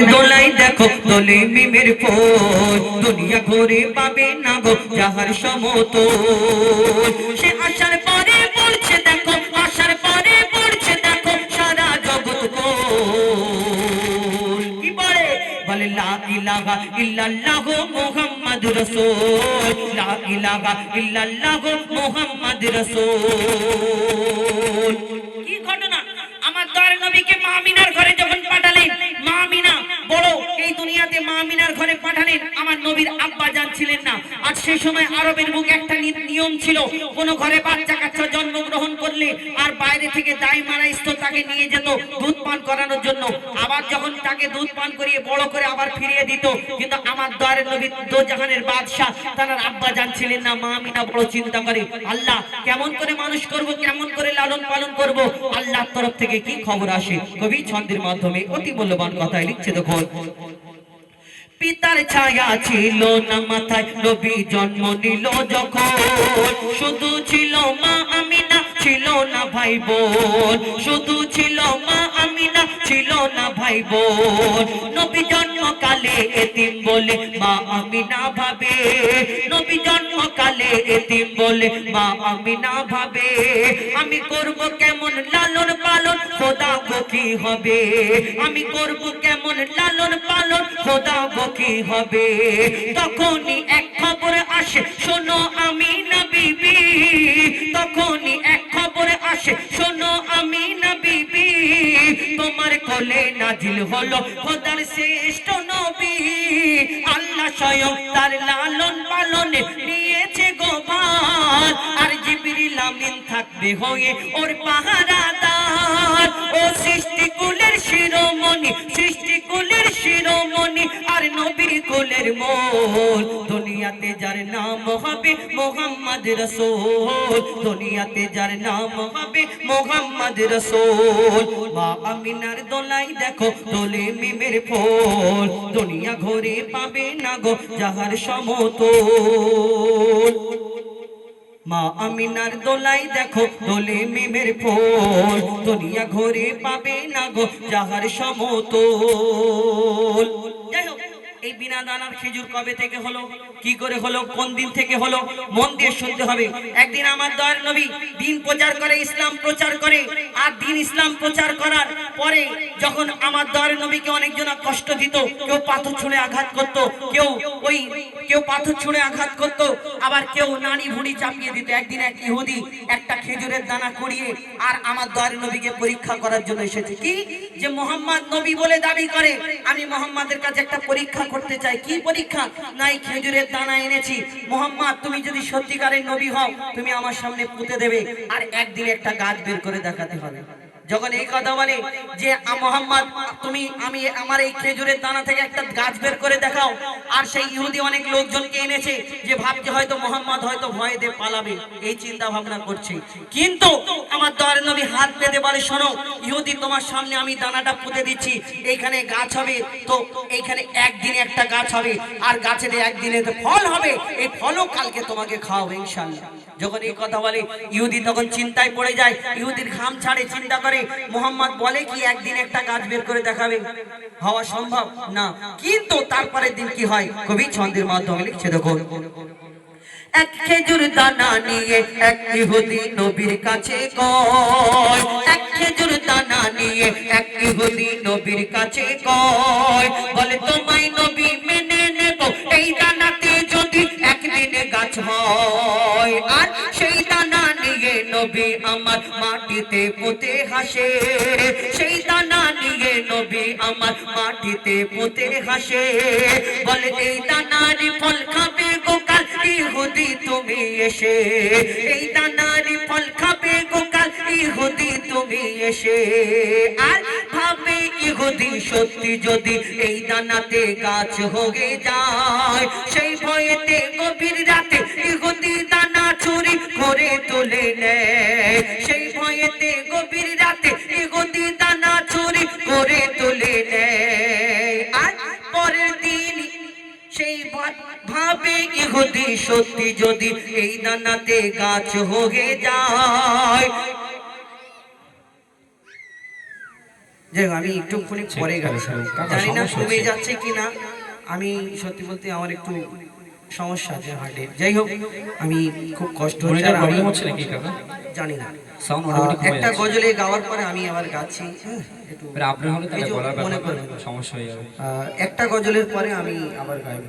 দোলাই দেখো দোলে মিমের ফুল দুনিয়া ঘুরে পাবে না গো যাহার সমতল সে আসার পরে পড়ছে দেখো আসার পরে পড়ছে দেখো সারা জগৎ গোল কি পড়ে বলে লা ইলাহা ইল্লাল্লাহ মুহাম্মাদুর রাসূল লা ইলাহা ইল্লাল্লাহ মুহাম্মাদুর রাসূল কি ঘটনা আমার দয়ার নবীকে মা আমিনার ঘরে যখন পাঠালেন মা আমিনা বড় এই দুনিয়াতে মা আমিনার ঘরে পাঠালেন আমার নবীর আব্বা জান ছিলেন না আর সেই সময় আরবের বুকে একটা নিয়ম ছিল কোন ঘরে বাচ্চা কাচ্চা জন্মগ্রহণ করলে আর বাইরে থেকে দাই মারাইস্ত তাকে নিয়ে যেত দুধ পান করানোর জন্য আবার যখন তাকে দুধ পান করিয়ে বড় করে আবার ফিরিয়ে দিত কিন্তু আমার দয়ার নবী দোজাহানের বাদশা তার আব্বা জান ছিলেন না মা আমিনা বড় চিন্তা করে আল্লাহ কেমন করে মানুষ করব কেমন করে লালন পালন করব আল্লাহর তরফ থেকে কি খবর আসে কবি ছন্দের মাধ্যমে অতি মূল্যবান কথা লিখছে দেখো পিতার ছায়া ছিল না মাথায় নবী জন্ম নিল যখন শুধু ছিল মা আমিনা ছিল না ভাই বোন শুধু ছিল মা আমিনা ছিল না ভাই বোন নবী জন্মকালে এতিম বলে মা আমিনা ভাবে নবী জন্মকালে এতিম বলে মা আমিনা ভাবে আমি করব কেমন লালন পালন খোদা গো কি হবে আমি করব কেমন লালন পালন খোদা গো কি হবে তখনই এক খবর আসে শোনো আমিনা বিবি তখনই এক খবর আসে শোনো আমিনা বিবি তোমার কোলে নাজিল হলো খোদার শ্রেষ্ঠ নবী আল্লাহ স্বয়ং তার লালন পালনে নিয়েছে গোবার আর জিবরিল আমিন থাকবে হয়ে ওর পাহারাদার ও সৃষ্টিকুলের শিরোমণি সৃষ্টিকুলের শিরোমণি আর নবীর কুলের মোল দুনিয়াতে যার নাম হবে মুহাম্মদ রাসূল দুনিয়াতে যার নাম হবে মুহাম্মদ রাসূল মা আমিনার দোলাই দেখো দোলে মিমের ফুল দুনিয়া ঘুরে পাবে না গো যাহার সমতল মা আমিনার দোলাই দেখো দোলে মিমের ফুল দুনিয়া ঘুরে পাবে না গো যাহার সমতল যাই হোক এই বিনা দানার খেজুর কবে থেকে হলো কি করে হলো কোন দিন থেকে হলো মন দিয়ে শুনতে হবে একদিন আমার দয়ার নবী দিন প্রচার করে ইসলাম প্রচার করে আর দিন ইসলাম প্রচার করার পরে যখন আমার দয়ার নবীকে অনেকজন কষ্ট দিত কেউ পাথর ছুঁড়ে আঘাত করত কেউ পাথর ছুঁড়ে আঘাত করত আবার কেউ নানি ভুঁড়ি চাপিয়ে দিত একদিন এক ইহুদি একটা খেজুরের দানা কুড়িয়ে আর আমার দয়ার নবীকে পরীক্ষা করার জন্য এসেছে কি যে মুহাম্মদ নবী বলে দাবি করে আমি মুহাম্মাদের কাছে একটা পরীক্ষা করতে চাই কি পরীক্ষা নাই খেজুরের দানা এনেছি মুহাম্মদ তুমি যদি সত্যিকারের নবী হও তুমি আমার সামনে পুঁতে দেবে আর একদিন একটা গাছ বের করে দেখাতে হবে যখন এই কথা বলে যে মুহাম্মদ তুমি আমি আমার এই খেজুরের দানা থেকে একটা গাছ বের করে দেখাও আর সেই ইহুদি অনেক লোকজনকে এনেছে যে ভাবছে হয়তো মুহাম্মদ হয়তো ভয়ে দিয়ে পালাবে এই চিন্তা ভাবনা করছে কিন্তু আমার দয়ার নবী হাত পেতে বলে শোনো ইহুদি তোমার সামনে আমি দানাটা পুঁতে দিচ্ছি এইখানে গাছ হবে তো এইখানে একদিনে একটা গাছ হবে আর গাছের একদিনে ফল হবে এই ফলও কালকে তোমাকে খাওয়াবো ইনশাআল্লাহ যখন এই কথা বলে ইহুদি তখন চিন্তায় পড়ে যায় ইহুদির ঘাম ছাড়ে চিন্তা করে মুহাম্মদ বলে কি একদিন একটা গাছ বের করে দেখাবে হওয়া সম্ভব না কিন্তু তারপরের দিন কি হয় কবি ছন্দের মাধ্যমে লিখছে দেখো এক খেজুর দানা নিয়ে এক ইহুদি নবীর কাছে কয় এক খেজুর দানা নিয়ে এক ইহুদি নবীর কাছে কয় বলে তোমায় নবী মেনে নেব এই দানাতে যদি একদিনে গাছ হয় আর সেই দানা নিয়ে নবী আমার মাটিতে পুঁতে হাসে সেই দানা নিয়ে নবী আমার মাটিতে পুঁতে হাসে বলে এই দানারই ফল খাবে গোকাল ইহুদি তুমি এসে এই দানারই ফল খাবে গোকাল ইহুদি তুমি এসে আর ভাবে ইহুদি সত্যি যদি এই দানাতে গাছ হয়ে যায় সেই ভয়েতে গভীর রাতে ইহুদি দানা চুরি করে তুলে নেয় সেই ভয়েতে গভীর রাতে ইহুদি দানা চুরি করে তুলে নেয় আর পরের দিন সেই ভাবে ইহুদি সত্যি যদি এই দানাতে গাছ হয়ে যায় যাই হোক, আমি একটুখানি পরে গেছি, জানি না কমে যাচ্ছে কি না। আমি সত্যি বলতে আমার একটু সমস্যা আছে হার্টে। যাই হোক, আমি খুব কষ্ট হচ্ছে, আর আমি জানি না। একটা গজলে গাওয়ার পরে আমি আবার গাচ্ছি, একটু মনে করবেন, সমস্যা হয়ে যাবে। একটা গজলের পরে আমি আবার গাইব।